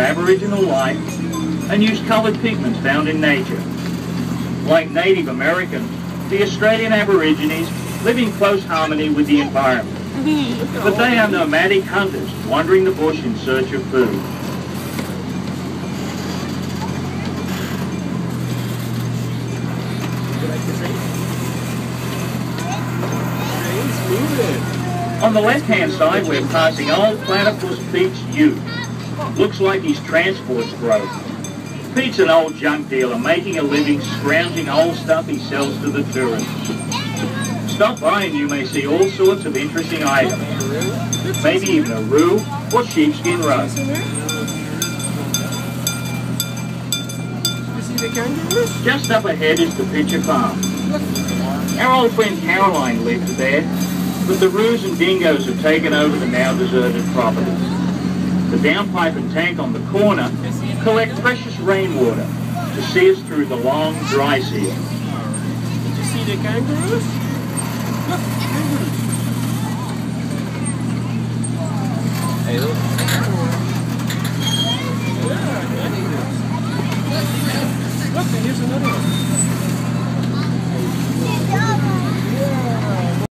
Aboriginal life and use coloured pigments found in nature. Like Native Americans, the Australian Aborigines live in close harmony with the environment. But they are nomadic hunters wandering the bush in search of food. On the left-hand side, we're passing old Platypus Pete's ute. Looks like he's transport's broke. Pete's an old junk dealer making a living scrounging old stuff he sells to the tourists. Stop by and you may see all sorts of interesting items. Maybe even a roo or sheepskin rug. Just up ahead is the Pitcher Farm. Our old friend Caroline lived there, but the roos and dingoes have taken over the now deserted property. The downpipe and tank on the corner collect precious rainwater to see us through the long, dry season. Did you see the kangaroos? Look, kangaroos. Hey, look. Look, and here's another one.